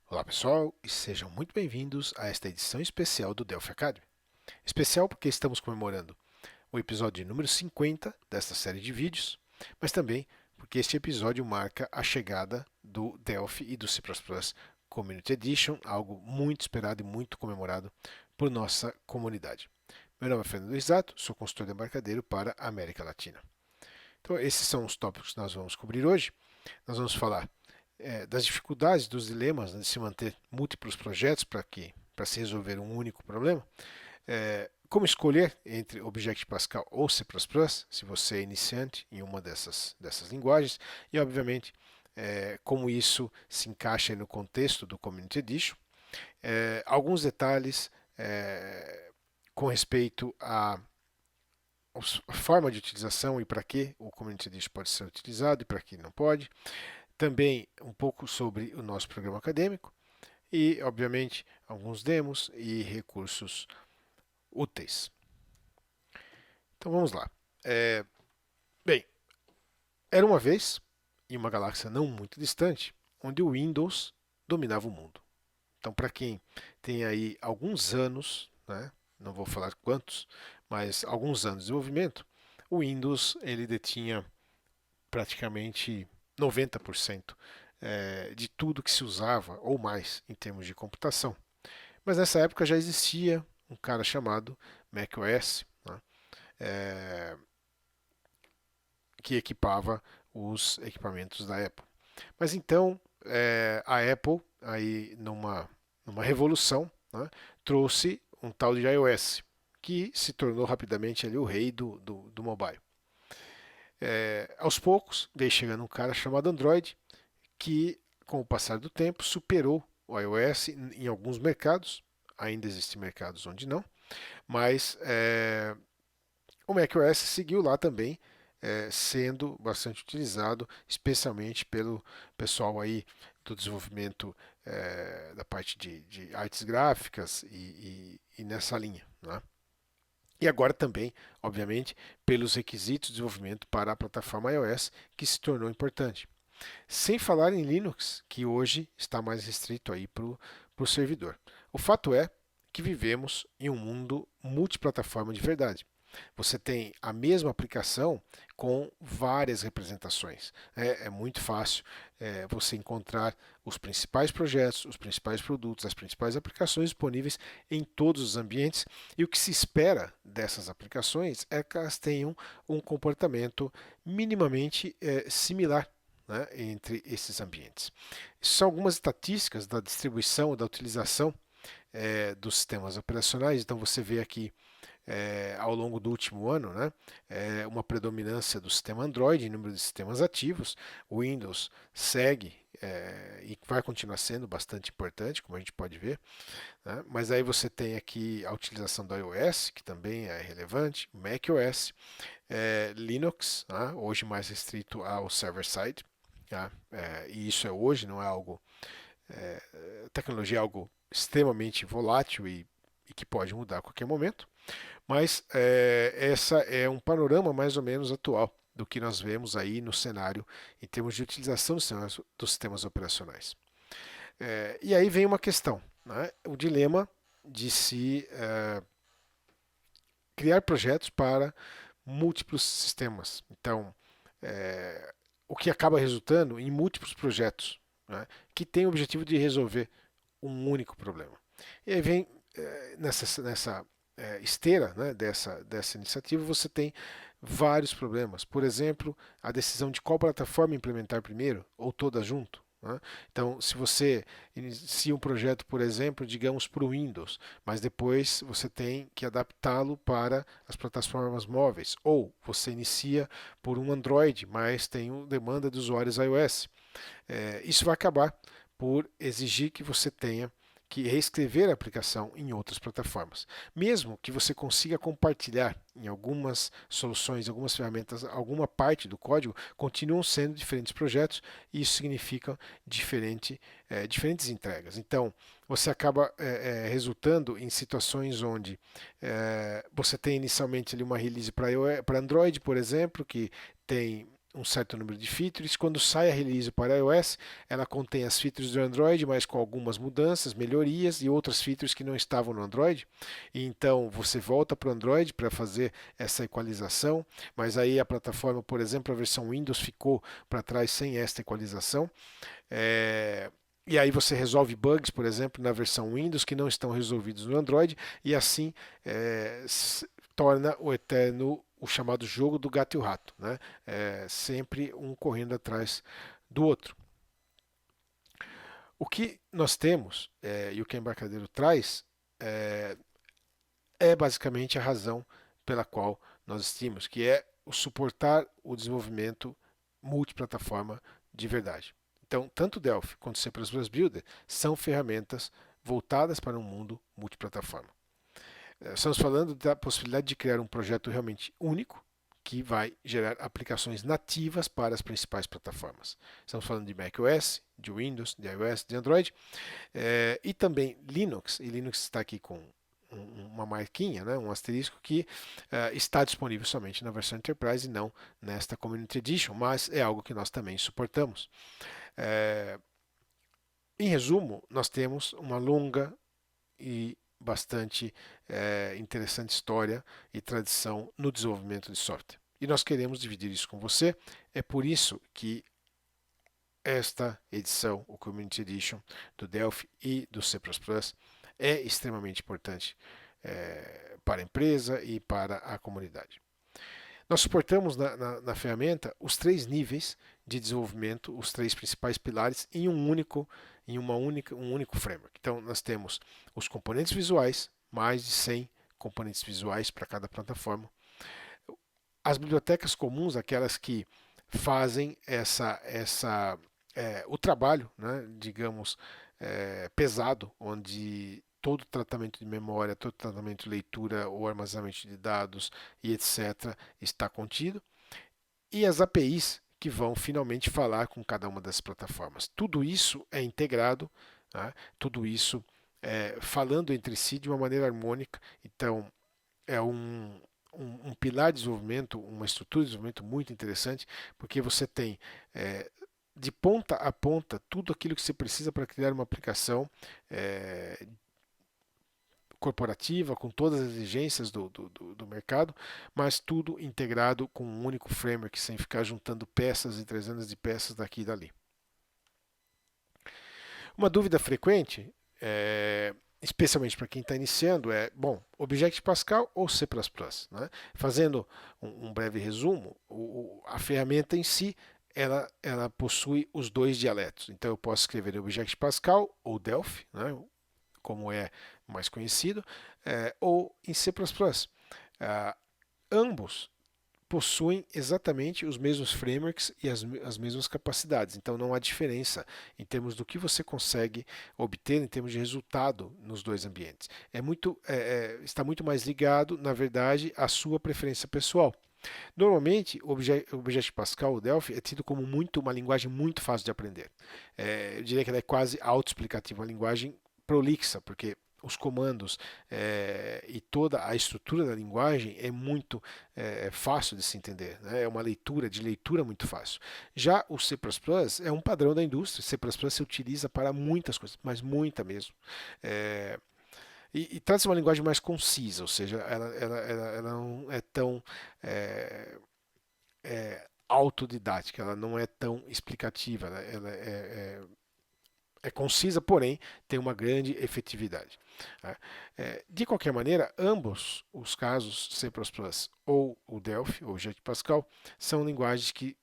Olá pessoal e sejam muito bem-vindos a esta edição especial do Delphi Academy. Especial porque estamos comemorando o episódio número 50 desta série de vídeos, mas também porque este episódio marca a chegada do Delphi e do C++ Community Edition, algo muito esperado e muito comemorado por nossa comunidade. Meu nome é Fernando Isato, sou consultor de embarcadeiro para a América Latina. Então esses são os tópicos que nós vamos cobrir hoje. Nós vamos falar das dificuldades, dos dilemas, né, de se manter múltiplos projetos para se resolver um único problema. Como escolher entre Objective Pascal ou C++, se você é iniciante em uma dessas linguagens, e obviamente como isso se encaixa no contexto do Community Edition. Alguns detalhes com respeito a forma de utilização e para que o Community Edition pode ser utilizado e para que não pode. Também um pouco sobre o nosso programa acadêmico e, obviamente, alguns demos e recursos úteis. Então vamos lá. Bem, era uma vez, em uma galáxia não muito distante, onde o Windows dominava o mundo. Então, para quem tem aí alguns anos, né, não vou falar quantos, mas alguns anos de desenvolvimento, o Windows ele detinha praticamente 90% de tudo que se usava, ou mais, em termos de computação. Mas nessa época já existia um cara chamado macOS, né, que equipava os equipamentos da Apple. Mas então a Apple, aí numa revolução, né, trouxe um tal de iOS, que se tornou rapidamente ali o rei do mobile. Aos poucos, veio chegando um cara chamado Android, que, com o passar do tempo, superou o iOS em alguns mercados. Ainda existem mercados onde não, mas o macOS seguiu lá também, sendo bastante utilizado, especialmente pelo pessoal aí do desenvolvimento da parte de artes gráficas e nessa linha, né? E agora também, obviamente, pelos requisitos de desenvolvimento para a plataforma iOS, que se tornou importante. Sem falar em Linux, que hoje está mais restrito aí para o servidor. O fato é que vivemos em um mundo multiplataforma de verdade. Você tem a mesma aplicação com várias representações. É muito fácil você encontrar os principais projetos, os principais produtos, as principais aplicações disponíveis em todos os ambientes. E o que se espera dessas aplicações é que elas tenham um comportamento minimamente similar, né, entre esses ambientes. São algumas estatísticas da distribuição, da utilização dos sistemas operacionais. Então você vê aqui ao longo do último ano, né, uma predominância do sistema Android em número de sistemas ativos. O Windows segue e vai continuar sendo bastante importante, como a gente pode ver, né? Mas aí você tem aqui a utilização do iOS, que também é relevante, o macOS, Linux, né, hoje mais restrito ao server-side. Tá? E isso é hoje, não é algo. Tecnologia é algo extremamente volátil e que pode mudar a qualquer momento. Mas essa é um panorama mais ou menos atual do que nós vemos aí no cenário em termos de utilização dos sistemas operacionais. E aí vem uma questão, né? O dilema de se criar projetos para múltiplos sistemas. Então, o que acaba resultando em múltiplos projetos, né, que têm o objetivo de resolver um único problema. E aí vem nessa esteira, né, dessa iniciativa, você tem vários problemas. Por exemplo, a decisão de qual plataforma implementar primeiro, ou todas junto. Né? Então, se você inicia um projeto, por exemplo, digamos para o Windows, mas depois você tem que adaptá-lo para as plataformas móveis, ou você inicia por um Android, mas tem demanda de usuários iOS. Isso vai acabar por exigir que você tenha que reescrever a aplicação em outras plataformas. Mesmo que você consiga compartilhar em algumas soluções, algumas ferramentas, alguma parte do código, continuam sendo diferentes projetos e isso significa diferentes entregas. Então, você acaba resultando em situações onde você tem inicialmente ali uma release para Android, por exemplo, que tem um certo número de features. Quando sai a release para iOS, ela contém as features do Android, mas com algumas mudanças, melhorias e outras features que não estavam no Android. E então você volta para o Android para fazer essa equalização, mas aí a plataforma, por exemplo, a versão Windows ficou para trás sem esta equalização. E aí você resolve bugs, por exemplo, na versão Windows que não estão resolvidos no Android, e assim torna o eterno o chamado jogo do gato e o rato, né? Sempre um correndo atrás do outro. O que nós temos, e o que o embarcadeiro traz, é basicamente a razão pela qual nós temos, que é o suportar o desenvolvimento multiplataforma de verdade. Então, tanto Delphi quanto C++ Builder são ferramentas voltadas para um mundo multiplataforma. Estamos falando da possibilidade de criar um projeto realmente único que vai gerar aplicações nativas para as principais plataformas. Estamos falando de macOS, de Windows, de iOS, de Android e também Linux. E Linux está aqui com uma marquinha, né, um asterisco que está disponível somente na versão Enterprise e não nesta Community Edition, mas é algo que nós também suportamos. Em resumo, nós temos uma longa e bastante interessante história e tradição no desenvolvimento de software. E nós queremos dividir isso com você. É por isso que esta edição, o Community Edition do Delphi e do C++, é extremamente importante para a empresa e para a comunidade. Nós suportamos na ferramenta os 3 níveis de desenvolvimento, os 3 principais pilares em um único framework. Então, nós temos os componentes visuais, mais de 100 componentes visuais para cada plataforma. As bibliotecas comuns, aquelas que fazem o trabalho, né, digamos, pesado, onde todo tratamento de memória, todo tratamento de leitura ou armazenamento de dados e etc. está contido. E as APIs que vão finalmente falar com cada uma das plataformas. Tudo isso é integrado, né? Tudo isso falando entre si de uma maneira harmônica. Então, é um pilar de desenvolvimento, uma estrutura de desenvolvimento muito interessante, porque você tem de ponta a ponta tudo aquilo que você precisa para criar uma aplicação corporativa, com todas as exigências do mercado, mas tudo integrado com um único framework, sem ficar juntando peças e trezentas de peças daqui e dali. Uma dúvida frequente, especialmente para quem está iniciando, bom, Objective Pascal ou C++? Né? Fazendo um breve resumo, a ferramenta em si, ela possui os 2 dialetos. Então eu posso escrever em Objective Pascal ou Delphi, né? Como é mais conhecido, ou em C++. Ambos possuem exatamente os mesmos frameworks e as mesmas capacidades, então não há diferença em termos do que você consegue obter em termos de resultado nos 2 ambientes. Está muito mais ligado, na verdade, à sua preferência pessoal. Normalmente, o Objective Pascal, o Delphi, é tido como uma linguagem muito fácil de aprender. Eu diria que ela é quase autoexplicativa, uma linguagem prolixa, porque os comandos e toda a estrutura da linguagem é muito fácil de se entender, né? É uma de leitura muito fácil. Já o C++ é um padrão da indústria. C++ se utiliza para muitas coisas, mas muita mesmo. E trata-se de uma linguagem mais concisa, ou seja, ela não é tão autodidática, ela não é tão explicativa, ela é concisa, porém tem uma grande efetividade. De qualquer maneira, ambos os casos, C++ ou o Delphi, ou o Objective Pascal, são linguagens que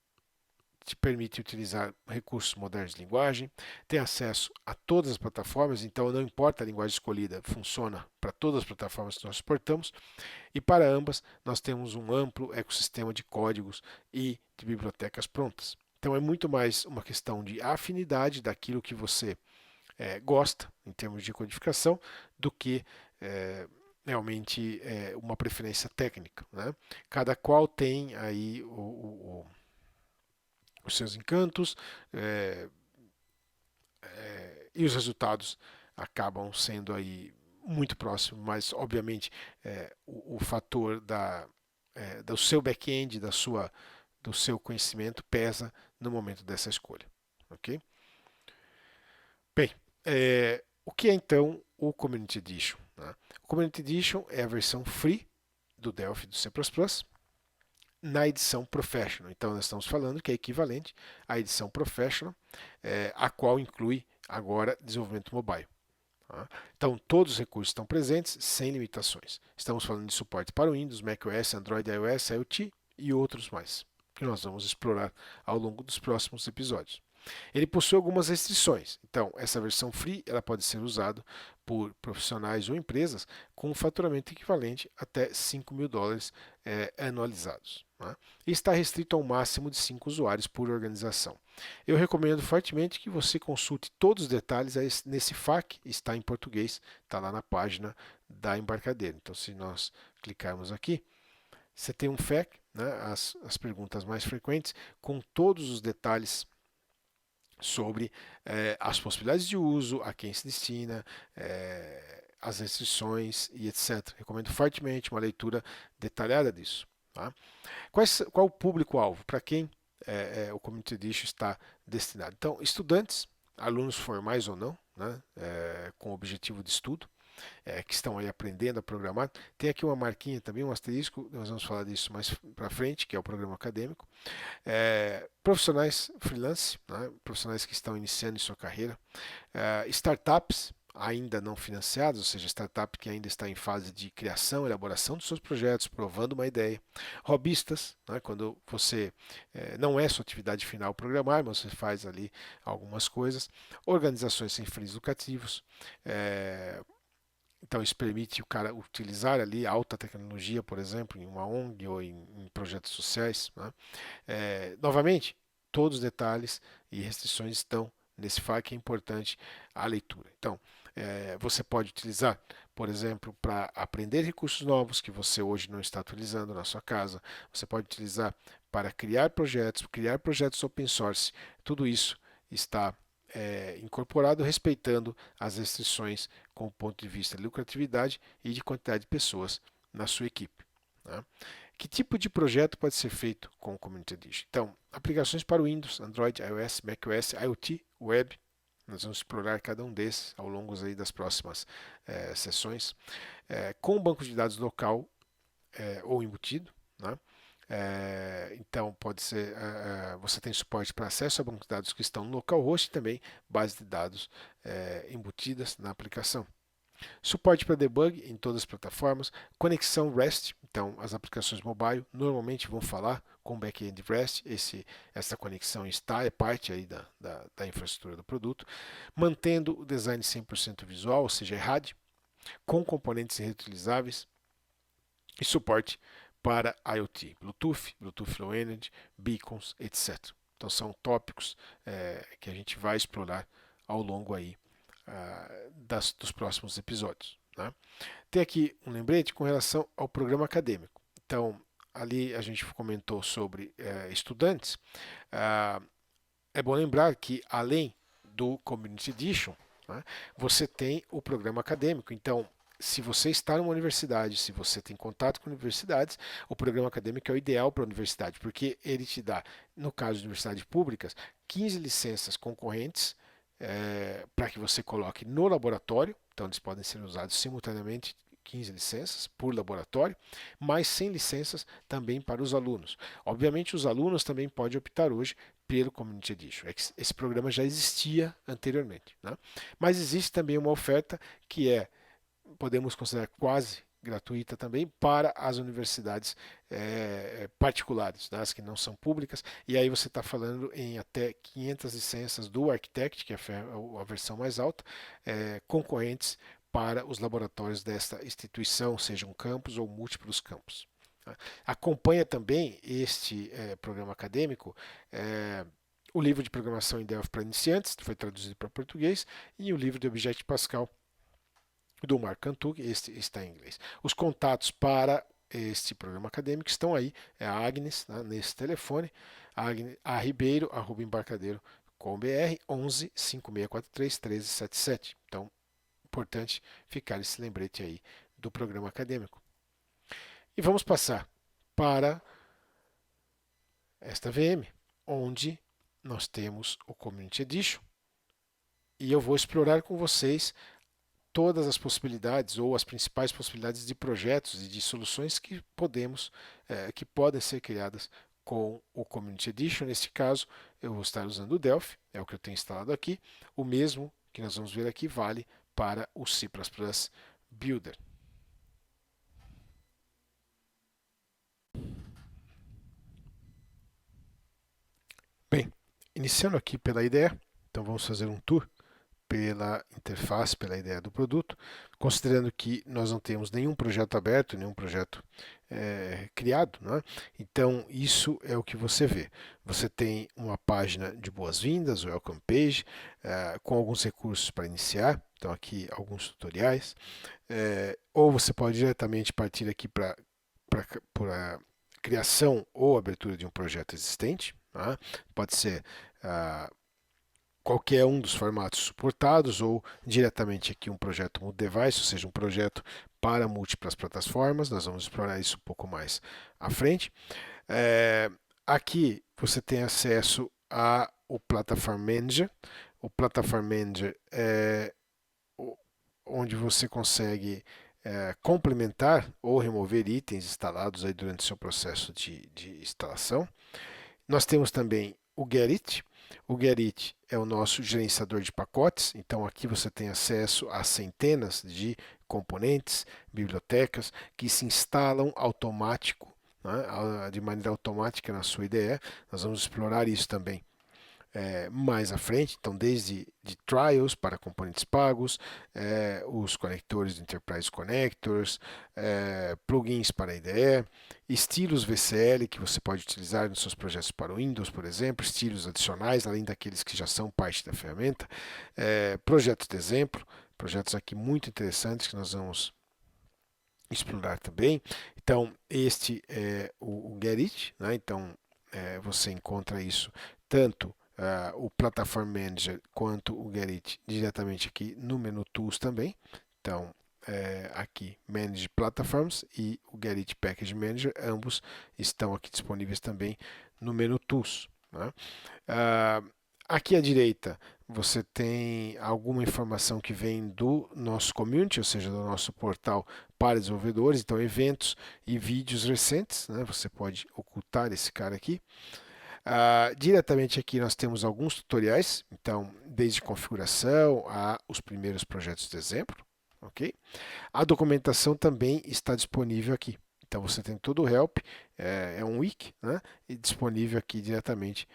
te permitem utilizar recursos modernos de linguagem, ter acesso a todas as plataformas, então não importa a linguagem escolhida, funciona para todas as plataformas que nós suportamos, e para ambas nós temos um amplo ecossistema de códigos e de bibliotecas prontas. Então é muito mais uma questão de afinidade daquilo que você gosta em termos de codificação do que realmente uma preferência técnica, né? Cada qual tem aí os seus encantos e os resultados acabam sendo aí muito próximos, mas obviamente o fator do seu back-end, do seu conhecimento pesa no momento dessa escolha. Ok? Bem, o que é então o Community Edition? Né? O Community Edition é a versão free do Delphi do C++ na edição Professional. Então, nós estamos falando que é equivalente à edição Professional, a qual inclui agora desenvolvimento mobile. Tá? Então, todos os recursos estão presentes, sem limitações. Estamos falando de suporte para o Windows, macOS, Android, iOS, IoT e outros mais, que nós vamos explorar ao longo dos próximos episódios. Ele possui algumas restrições. Então, essa versão free ela pode ser usada por profissionais ou empresas com um faturamento equivalente até $5.000 anualizados. Né? E está restrito a um máximo de 5 usuários por organização. Eu recomendo fortemente que você consulte todos os detalhes nesse FAQ, está em português, está lá na página da Embarcadero. Então, se nós clicarmos aqui, você tem um FAQ, né, as perguntas mais frequentes, com todos os detalhes sobre as possibilidades de uso, a quem se destina, as restrições e etc. Recomendo fortemente uma leitura detalhada disso. Tá? Qual o público-alvo? Para quem o Community Edition está destinado? Então, estudantes, alunos formais ou não, né, com objetivo de estudo, que estão aí aprendendo a programar. Tem aqui uma marquinha também, um asterisco, nós vamos falar disso mais para frente, que é o programa acadêmico. Profissionais freelance, né, profissionais que estão iniciando em sua carreira. Startups ainda não financiadas, ou seja, startup que ainda está em fase de criação, elaboração dos seus projetos, provando uma ideia. Hobbyistas, né, quando você não é sua atividade final programar, mas você faz ali algumas coisas. Organizações sem fins lucrativos. Então isso permite o cara utilizar ali alta tecnologia, por exemplo, em uma ONG ou em projetos sociais. Né? Novamente, todos os detalhes e restrições estão nesse FAQ, que é importante a leitura. Então, você pode utilizar, por exemplo, para aprender recursos novos que você hoje não está utilizando na sua casa. Você pode utilizar para criar projetos open source. Tudo isso está incorporado respeitando as restrições com o ponto de vista de lucratividade e de quantidade de pessoas na sua equipe. Tá? Que tipo de projeto pode ser feito com o Community Edition? Então, aplicações para o Windows, Android, iOS, macOS, IoT, Web. Nós vamos explorar cada um desses ao longo aí das próximas sessões. Com banco de dados local ou embutido. Né? Então, pode ser, você tem suporte para acesso a bancos de dados que estão no localhost e também bases de dados embutidas na aplicação. Suporte para debug em todas as plataformas, conexão REST, então as aplicações mobile normalmente vão falar com back-end REST, essa conexão é parte aí da infraestrutura do produto, mantendo o design 100% visual, ou seja, RAD, com componentes reutilizáveis e suporte para IoT, Bluetooth Low Energy, beacons, etc. Então são tópicos que a gente vai explorar ao longo aí dos próximos episódios. Né? Tem aqui um lembrete com relação ao programa acadêmico. Então, ali a gente comentou sobre estudantes. É bom lembrar que, além do Community Edition, né, você tem o programa acadêmico. Então, se você está numa universidade, se você tem contato com universidades, o programa acadêmico é o ideal para a universidade, porque ele te dá, no caso de universidades públicas, 15 licenças concorrentes para que você coloque no laboratório. Então, eles podem ser usados simultaneamente, 15 licenças por laboratório, mais 100 licenças também para os alunos. Obviamente, os alunos também podem optar hoje pelo Community Edition. Esse programa já existia anteriormente. Né? Mas existe também uma oferta que podemos considerar quase gratuita também para as universidades particulares, né, as que não são públicas, e aí você está falando em até 500 licenças do Architect, que é a versão mais alta, concorrentes para os laboratórios desta instituição, sejam campus ou múltiplos campos. Tá? Acompanha também este programa acadêmico o livro de programação em Delphi para iniciantes, que foi traduzido para português, e o livro de Object Pascal do Mark Cantug, este está em inglês. Os contatos para este programa acadêmico estão aí, é a Agnes, né, nesse telefone, a Ribeiro, @embarcadeiro.com.br, 11 5643 1377. Então, importante ficar esse lembrete aí do programa acadêmico. E vamos passar para esta VM, onde nós temos o Community Edition, e eu vou explorar com vocês todas as possibilidades ou as principais possibilidades de projetos e de soluções que que podem ser criadas com o Community Edition. Neste caso, eu vou estar usando o Delphi, é o que eu tenho instalado aqui. O mesmo que nós vamos ver aqui vale para o C++ Builder. Bem, iniciando aqui pela IDE, então vamos fazer um tour pela interface, pela ideia do produto, considerando que nós não temos nenhum projeto aberto, nenhum projeto criado, né? Então isso é o que você vê. Você tem uma página de boas-vindas, Welcome Page, com alguns recursos para iniciar, então aqui alguns tutoriais, ou você pode diretamente partir aqui para criação ou abertura de um projeto existente, né? Pode ser qualquer um dos formatos suportados ou diretamente aqui um projeto multi-device, ou seja, um projeto para múltiplas plataformas. Nós vamos explorar isso um pouco mais à frente. Aqui você tem acesso ao Platform Manager. O Platform Manager é onde você consegue complementar ou remover itens instalados aí durante o seu processo de instalação. Nós temos também o Gerrit. O Gerrit é o nosso gerenciador de pacotes, então aqui você tem acesso a centenas de componentes, bibliotecas que se instalam de maneira automática na sua IDE. Nós vamos explorar isso também mais à frente, então desde de trials para componentes pagos, os conectores de Enterprise Connectors, plugins para a IDE, estilos VCL que você pode utilizar nos seus projetos para o Windows, por exemplo, estilos adicionais, além daqueles que já são parte da ferramenta, projetos de exemplo, projetos aqui muito interessantes que nós vamos explorar também. Então, este é o Gerrit, né? Então, você encontra isso tanto o Platform Manager quanto o Gerrit diretamente aqui no menu Tools também. Então, aqui Manage Platforms e o Gerrit Package Manager, ambos estão aqui disponíveis também no menu Tools, né? Aqui à direita você tem alguma informação que vem do nosso community, ou seja, do nosso portal para desenvolvedores, então eventos e vídeos recentes, né? Você pode ocultar esse cara aqui. Diretamente aqui nós temos alguns tutoriais, então desde configuração a os primeiros projetos de exemplo, ok? A documentação também está disponível aqui, então você tem todo o help, é um wiki, né? E disponível aqui diretamente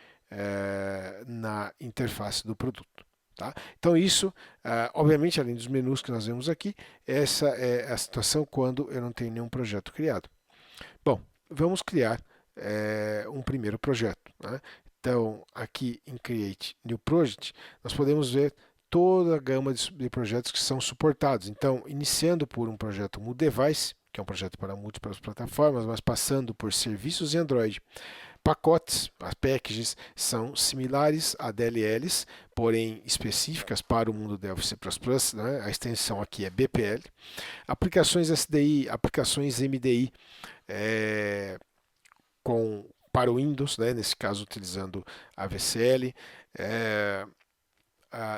na interface do produto. Tá? Então isso, obviamente, além dos menus que nós vemos aqui, essa é a situação quando eu não tenho nenhum projeto criado. Bom, vamos criar um primeiro projeto, né? Então, aqui em Create New Project, nós podemos ver toda a gama de projetos que são suportados. Então, iniciando por um projeto multi-device, que é um projeto para múltiplas plataformas, mas passando por serviços em Android. Pacotes, as packages, são similares a DLLs, porém específicas para o mundo Delphi C++, né? A extensão aqui é BPL. Aplicações SDI, aplicações MDI, para o Windows, né? Nesse caso utilizando a VCL,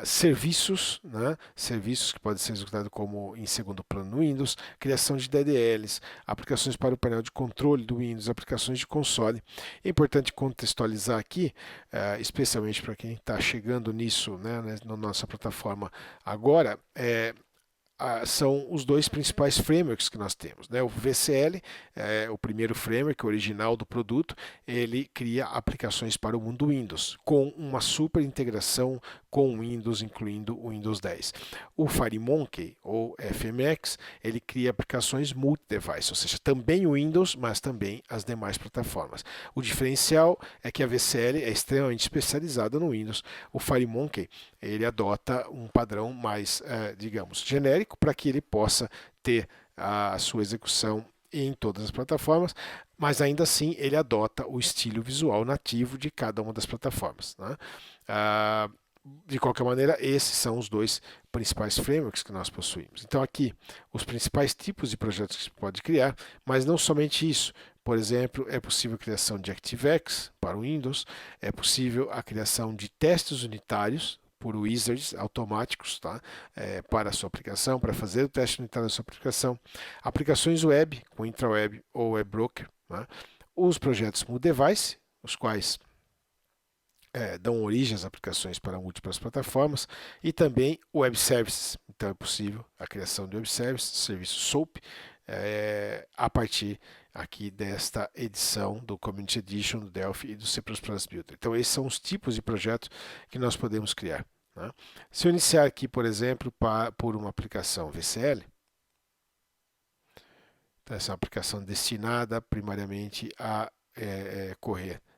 serviços, né? Serviços que podem ser executados como em segundo plano no Windows, criação de DDLs, aplicações para o painel de controle do Windows, aplicações de console. É importante contextualizar aqui, especialmente para quem está chegando nisso, né, na nossa plataforma agora, são os dois principais frameworks que nós temos, né? O VCL, o primeiro framework original do produto, ele cria aplicações para o mundo Windows, com uma super integração com o Windows, incluindo o Windows 10. O FireMonkey, ou FMX, ele cria aplicações multi-device, ou seja, também o Windows, mas também as demais plataformas. O diferencial é que a VCL é extremamente especializada no Windows. O FireMonkey, ele adota um padrão mais, digamos, genérico, para que ele possa ter a sua execução em todas as plataformas, mas ainda assim ele adota o estilo visual nativo de cada uma das plataformas, né? De qualquer maneira, esses são os dois principais frameworks que nós possuímos. Então aqui, os principais tipos de projetos que você pode criar, mas não somente isso, Por exemplo, é possível a criação de ActiveX para o Windows, é possível a criação de testes unitários por wizards automáticos, tá? Para a sua aplicação, para fazer o teste unitário da sua aplicação. Aplicações web, com intraweb ou WebBroker. Tá? Os projetos MooDevice, os quais dão origem às aplicações para múltiplas plataformas, e também Web Services. Então é possível a criação de Web Services, serviço SOAP, a partir aqui desta edição do Community Edition do Delphi e do C++ Builder. Então esses são os tipos de projetos que nós podemos criar. Né? Se eu iniciar aqui, por exemplo, por uma aplicação VCL, então essa é uma aplicação destinada primariamente a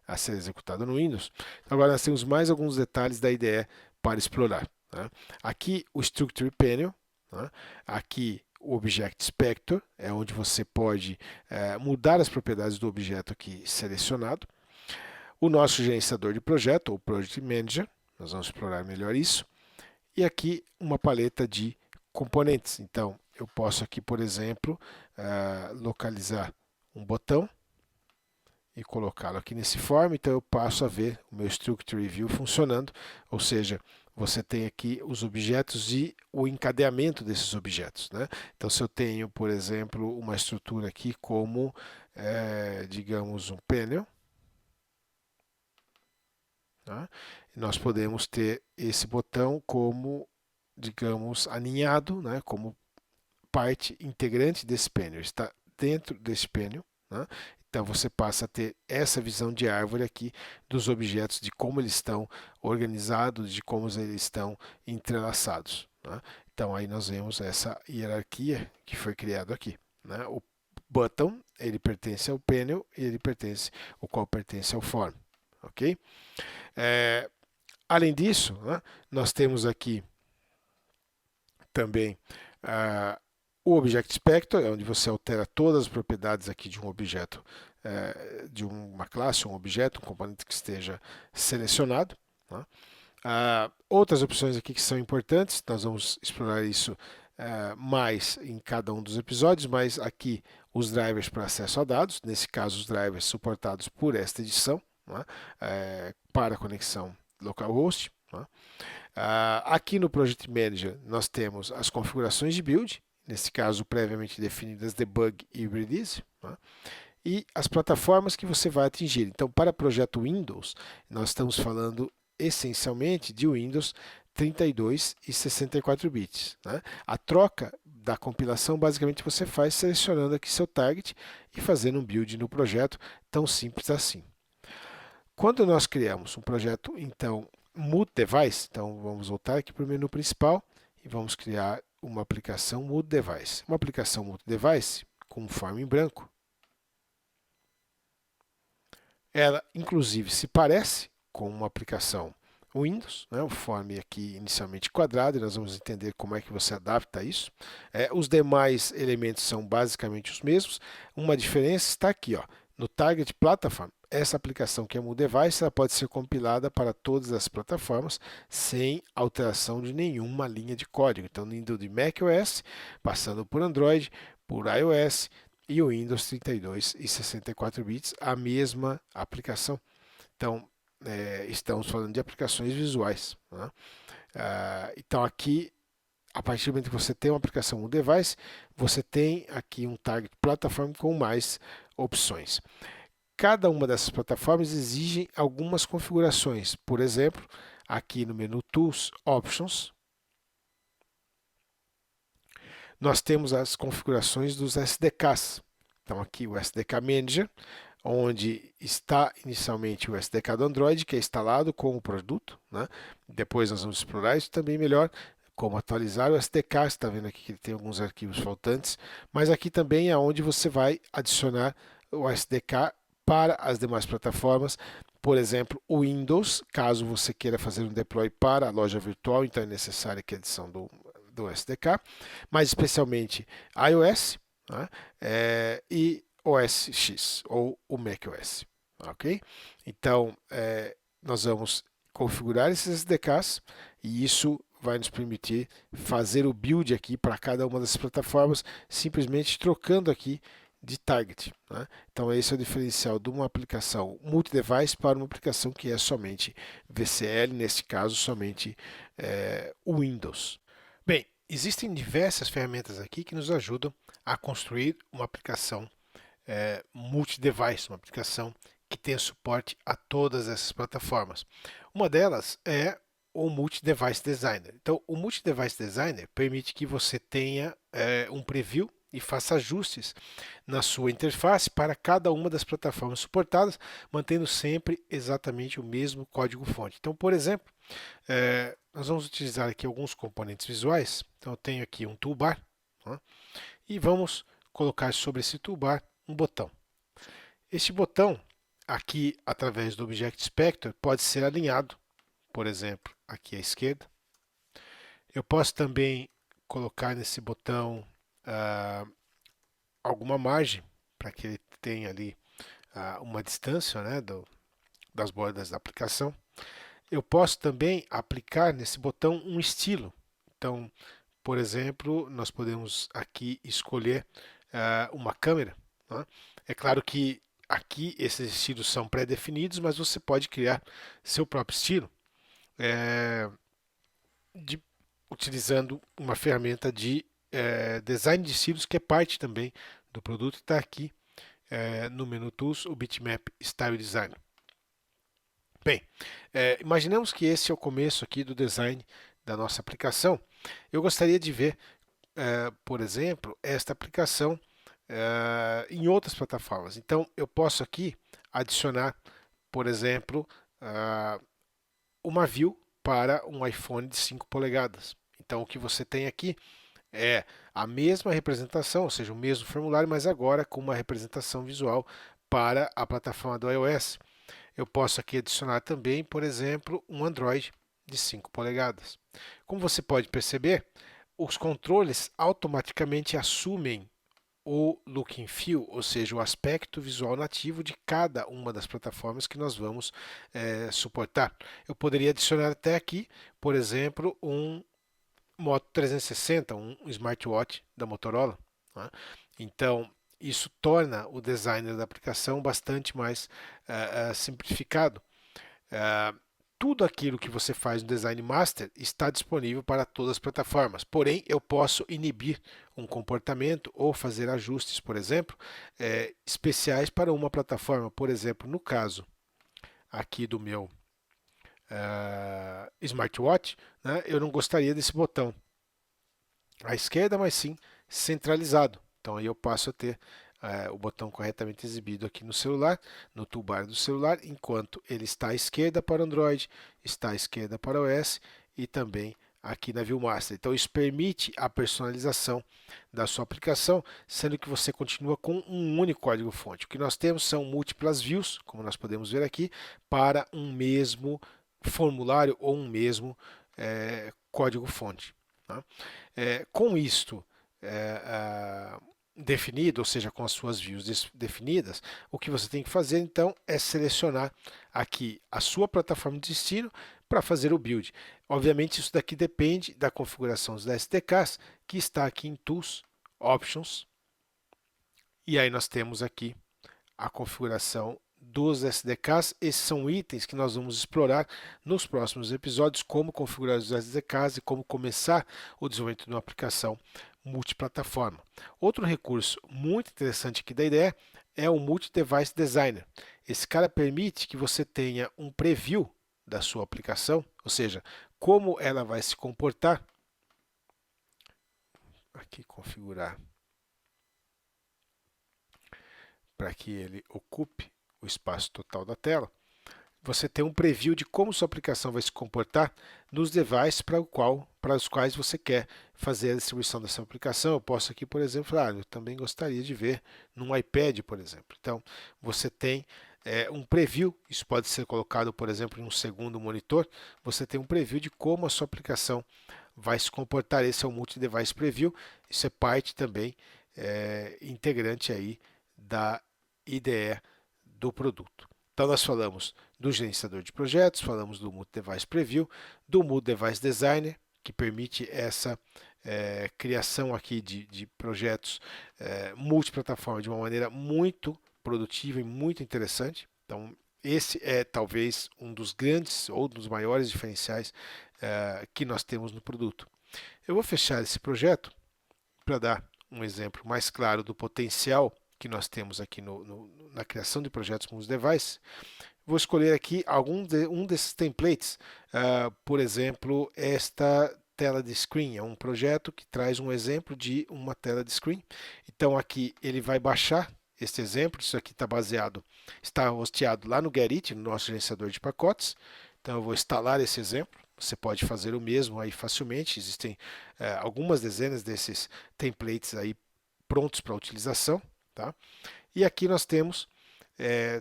a ser executada no Windows. Agora nós temos mais alguns detalhes da IDE para explorar. Né? Aqui o Structure Panel, né? Aqui o Object Inspector, é onde você pode mudar as propriedades do objeto aqui selecionado. O nosso gerenciador de projeto, ou Project Manager, nós vamos explorar melhor isso. E aqui uma paleta de componentes. Então, eu posso aqui, por exemplo, localizar um botão e colocá-lo aqui nesse form, então eu passo a ver o meu Structure View funcionando, ou seja, você tem aqui os objetos e o encadeamento desses objetos. Né? Então, se eu tenho, por exemplo, uma estrutura aqui como, digamos, um panel, tá? Nós podemos ter esse botão como, digamos, aninhado, né? Como parte integrante desse panel, está dentro desse panel. Né? Então você passa a ter essa visão de árvore aqui dos objetos, de como eles estão organizados, de como eles estão entrelaçados. Né? Então aí nós vemos essa hierarquia que foi criado aqui. Né? O button, ele pertence ao panel e ele pertence, o qual pertence ao form. Ok? Além disso, né, nós temos aqui também o Object Inspector, é onde você altera todas as propriedades aqui de um objeto, de uma classe, um objeto, um componente que esteja selecionado. Né? Outras opções aqui que são importantes, nós vamos explorar isso mais em cada um dos episódios, mas aqui os drivers para acesso a dados, nesse caso os drivers suportados por esta edição, né? Para conexão localhost. Né? Aqui no Project Manager nós temos as configurações de build, nesse caso previamente definidas debug e release, né? E as plataformas que você vai atingir. Então, para projeto Windows, nós estamos falando essencialmente de Windows 32 e 64 bits. Né? A troca da compilação, basicamente, você faz selecionando aqui seu target e fazendo um build no projeto, tão simples assim. Quando nós criamos um projeto, então, MooDevice, então vamos voltar aqui para o menu principal e vamos criar uma aplicação MooDevice. Uma aplicação MooDevice com um form em branco. Ela, inclusive, se parece com uma aplicação Windows, né? O form aqui inicialmente quadrado, e nós vamos entender como é que você adapta isso. Os demais elementos são basicamente os mesmos. Uma diferença está aqui, ó, no Target Platform. Essa aplicação que é MooDevice, ela pode ser compilada para todas as plataformas sem alteração de nenhuma linha de código. Então, indo de macOS, passando por Android, por iOS e o Windows 32 e 64 bits, a mesma aplicação. Então, estamos falando de aplicações visuais. Né? Então, aqui, a partir do momento que você tem uma aplicação MooDevice, você tem aqui um Target Platform com mais opções. Cada uma dessas plataformas exige algumas configurações. Por exemplo, aqui no menu Tools, Options, nós temos as configurações dos SDKs. Então, aqui o SDK Manager, onde está inicialmente o SDK do Android, que é instalado com o produto. Né? Depois nós vamos explorar isso também melhor, como atualizar o SDK. Você está vendo aqui que ele tem alguns arquivos faltantes, mas aqui também é onde você vai adicionar o SDK para as demais plataformas. Por exemplo, o Windows, caso você queira fazer um deploy para a loja virtual, então é necessária aqui a adição do SDK, mas especialmente iOS, né? E OS X ou o macOS. Ok? Então, nós vamos configurar esses SDKs e isso vai nos permitir fazer o build aqui para cada uma das plataformas, simplesmente trocando aqui de target, né? Então esse é o diferencial de uma aplicação multi-device para uma aplicação que é somente VCL, nesse caso somente o Windows. Bem, existem diversas ferramentas aqui que nos ajudam a construir uma aplicação multi-device, uma aplicação que tenha suporte a todas essas plataformas. Uma delas é o Multi-Device Designer. Então, o Multi-Device Designer permite que você tenha um preview e faça ajustes na sua interface para cada uma das plataformas suportadas, mantendo sempre exatamente o mesmo código-fonte. Então, por exemplo, nós vamos utilizar aqui alguns componentes visuais. Então, eu tenho aqui um toolbar, né, e vamos colocar sobre esse toolbar um botão. Este botão, aqui através do Object Inspector, pode ser alinhado, por exemplo, aqui à esquerda. Eu posso também colocar nesse botão alguma margem para que ele tenha ali uma distância, né, das bordas da aplicação. Eu posso também aplicar nesse botão um estilo. Então, por exemplo, nós podemos aqui escolher uma câmera, né? É claro que aqui esses estilos são pré-definidos, mas você pode criar seu próprio estilo utilizando uma ferramenta de design de estilos que é parte também do produto, está aqui no menu Tools, o Bitmap Style Design. Bem, imaginemos que esse é o começo aqui do design da nossa aplicação. Eu gostaria de ver, por exemplo, esta aplicação em outras plataformas. Então, eu posso aqui adicionar, por exemplo, uma view para um iPhone de 5 polegadas. Então, o que você tem aqui é a mesma representação, ou seja, o mesmo formulário, mas agora com uma representação visual para a plataforma do iOS. Eu posso aqui adicionar também, por exemplo, um Android de 5 polegadas. Como você pode perceber, os controles automaticamente assumem o look and feel, ou seja, o aspecto visual nativo de cada uma das plataformas que nós vamos suportar. Eu poderia adicionar até aqui, por exemplo, um Moto 360, um smartwatch da Motorola, né? Então, isso torna o designer da aplicação bastante mais simplificado. Tudo aquilo que você faz no Design Master está disponível para todas as plataformas. Porém, eu posso inibir um comportamento ou fazer ajustes, por exemplo, especiais para uma plataforma. Por exemplo, no caso aqui do meu smartwatch, né, eu não gostaria desse botão à esquerda, mas sim centralizado. Então aí eu passo a ter o botão corretamente exibido aqui no celular, no toolbar do celular, enquanto ele está à esquerda para Android, está à esquerda para iOS e também aqui na ViewMaster. Então isso permite a personalização da sua aplicação, sendo que você continua com um único código-fonte. O que nós temos são múltiplas views, como nós podemos ver aqui, para um mesmo formulário ou um mesmo código-fonte. Tá? Com isto definido, ou seja, com as suas views definidas, o que você tem que fazer então é selecionar aqui a sua plataforma de destino para fazer o build. Obviamente isso daqui depende da configuração dos SDKs, que está aqui em Tools, Options, e aí nós temos aqui a configuração dos SDKs. Esses são itens que nós vamos explorar nos próximos episódios, como configurar os SDKs e como começar o desenvolvimento de uma aplicação multiplataforma. Outro recurso muito interessante aqui da ideia é o Multi-Device Designer. Esse cara permite que você tenha um preview da sua aplicação, ou seja, como ela vai se comportar. Aqui configurar para que ele ocupe o espaço total da tela. Você tem um preview de como sua aplicação vai se comportar nos devices para os quais você quer fazer a distribuição dessa aplicação. Eu posso aqui, por exemplo, falar, eu também gostaria de ver num iPad, por exemplo. Então, você tem um preview, isso pode ser colocado, por exemplo, em um segundo monitor. Você tem um preview de como a sua aplicação vai se comportar. Esse é o Multi-Device Preview. Isso é parte também integrante aí da IDE do produto. Então, nós falamos do gerenciador de projetos, falamos do Multi-Device Preview, do Multi-Device Designer, que permite essa criação aqui de projetos multiplataforma de uma maneira muito produtiva e muito interessante. Então, esse é talvez um dos grandes ou dos maiores diferenciais que nós temos no produto. Eu vou fechar esse projeto para dar um exemplo mais claro do potencial que nós temos aqui na criação de projetos multi-device. Vou escolher aqui um desses templates, por exemplo, esta tela de screen. É um projeto que traz um exemplo de uma tela de screen. Então aqui ele vai baixar este exemplo. Isso aqui está hosteado lá no Gerrit, no nosso gerenciador de pacotes. Então eu vou instalar esse exemplo. Você pode fazer o mesmo aí facilmente. Existem algumas dezenas desses templates aí prontos para utilização, tá? E aqui nós temos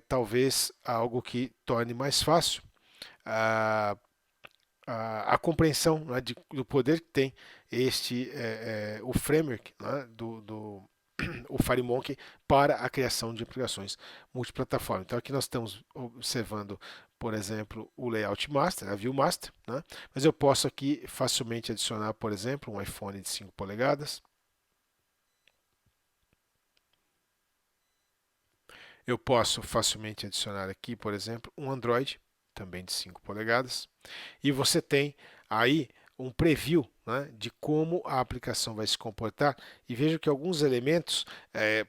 talvez algo que torne mais fácil a compreensão, né, do poder que tem o framework, né, o FireMonkey para a criação de aplicações multiplataforma. Então aqui nós estamos observando, por exemplo, o Layout Master, a View Master, né, mas eu posso aqui facilmente adicionar, por exemplo, um iPhone de 5 polegadas. Eu posso facilmente adicionar aqui, por exemplo, um Android, também de 5 polegadas. E você tem aí um preview, né, de como a aplicação vai se comportar. E veja que alguns elementos,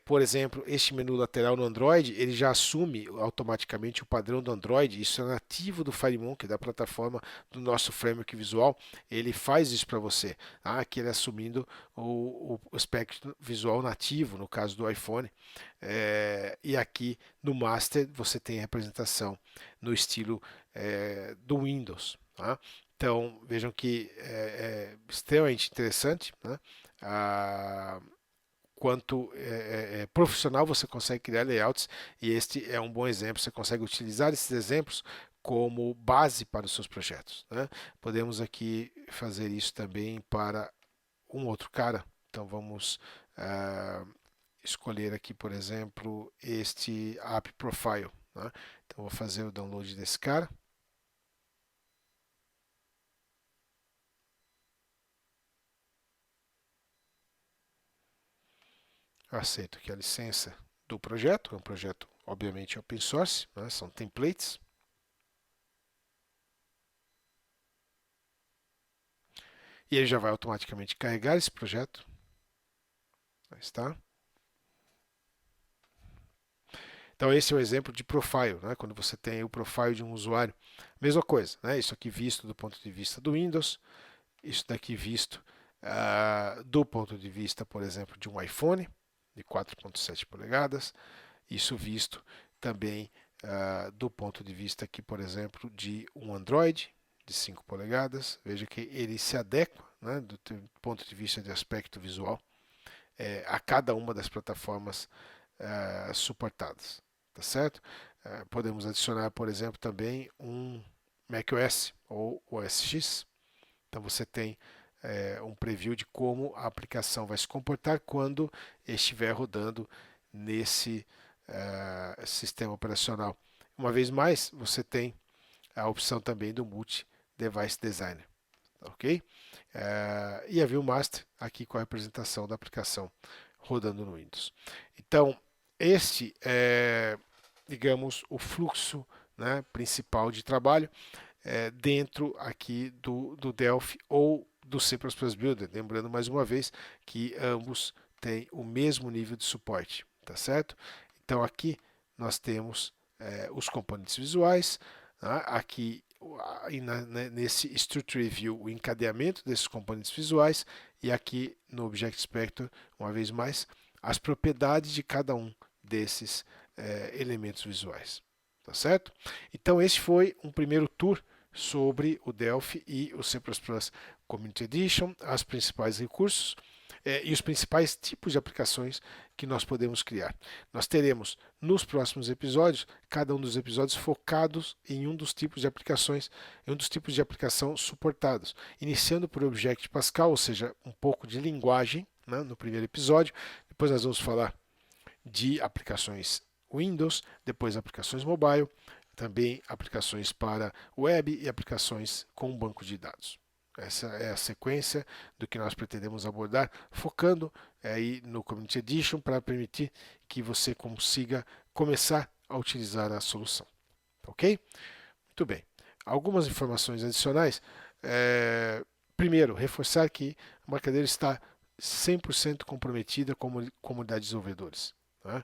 por exemplo, este menu lateral no Android, ele já assume automaticamente o padrão do Android. Isso é nativo do FireMonkey, da plataforma do nosso framework visual. Ele faz isso para você. Tá? Aqui ele assumindo o aspecto visual nativo, no caso do iPhone. E aqui no Master você tem a representação no estilo do Windows. Tá? Então vejam que é extremamente interessante, né? Quanto profissional você consegue criar layouts, e este é um bom exemplo. Você consegue utilizar esses exemplos como base para os seus projetos, né? Podemos aqui fazer isso também para um outro cara. Então vamos escolher aqui, por exemplo, este App Profile, né? Então vou fazer o download desse cara. Eu aceito aqui a licença do projeto. É um projeto, obviamente, open source, né? São templates. E ele já vai automaticamente carregar esse projeto. Aí está. Então esse é o exemplo de profile, né? Quando você tem o profile de um usuário. Mesma coisa, né? Isso aqui visto do ponto de vista do Windows. Isso daqui visto do ponto de vista, por exemplo, de um iPhone de 4.7 polegadas. Isso visto também do ponto de vista aqui, por exemplo, de um Android de 5 polegadas. Veja que ele se adequa, né, do ponto de vista de aspecto visual a cada uma das plataformas suportadas. Tá certo? Podemos adicionar, por exemplo, também um macOS ou OS X. Então você tem um preview de como a aplicação vai se comportar quando estiver rodando nesse sistema operacional. Uma vez mais, você tem a opção também do Multi-Device Designer. Ok? E a ViewMaster aqui com a representação da aplicação rodando no Windows. Então, este é, digamos, o fluxo, né, principal de trabalho dentro aqui do Delphi ou do C++ Builder. Lembrando mais uma vez que ambos têm o mesmo nível de suporte, tá certo? Então aqui nós temos os componentes visuais, né? Aqui nesse Structure View o encadeamento desses componentes visuais e aqui no Object Inspector, uma vez mais, as propriedades de cada um desses elementos visuais. Tá certo? Então esse foi um primeiro tour sobre o Delphi e o C++ Community Edition, os principais recursos e os principais tipos de aplicações que nós podemos criar. Nós teremos nos próximos episódios, cada um dos episódios focados em um dos tipos de aplicações, em um dos tipos de aplicação suportados, iniciando por Object Pascal, ou seja, um pouco de linguagem, né, no primeiro episódio. Depois nós vamos falar de aplicações Windows, depois aplicações mobile, também aplicações para web e aplicações com banco de dados. Essa é a sequência do que nós pretendemos abordar, focando aí no Community Edition para permitir que você consiga começar a utilizar a solução. Ok? Muito bem. Algumas informações adicionais. Primeiro, reforçar que a Embarcadero está 100% comprometida com a comunidade de desenvolvedores, né?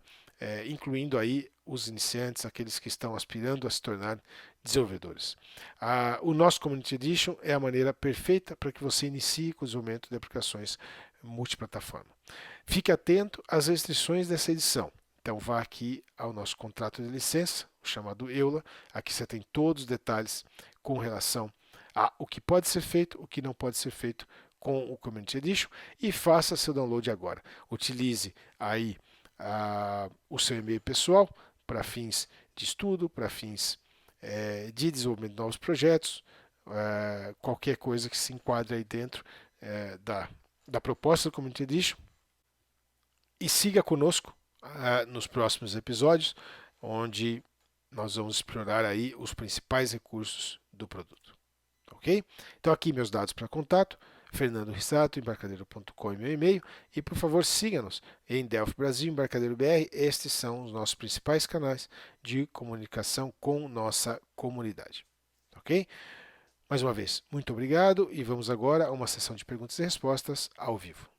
Incluindo aí os iniciantes, aqueles que estão aspirando a se tornar desenvolvedores. O nosso Community Edition é a maneira perfeita para que você inicie com o desenvolvimento de aplicações multiplataforma. Fique atento às restrições dessa edição. Então vá aqui ao nosso contrato de licença, chamado EULA. Aqui você tem todos os detalhes com relação a o que pode ser feito, o que não pode ser feito com o Community Edition e faça seu download agora. Utilize aí o seu e-mail pessoal para fins de estudo, para fins de desenvolvimento de novos projetos, qualquer coisa que se enquadre aí dentro da proposta do Community Edition. E siga conosco nos próximos episódios, onde nós vamos explorar aí os principais recursos do produto. Ok? Então aqui meus dados para contato, Fernando Rissato, embarcadeiro.com, meu e-mail, e por favor siga-nos em Delphi Brasil, Embarcadeiro BR. Estes são os nossos principais canais de comunicação com nossa comunidade. Ok? Mais uma vez, muito obrigado e vamos agora a uma sessão de perguntas e respostas ao vivo.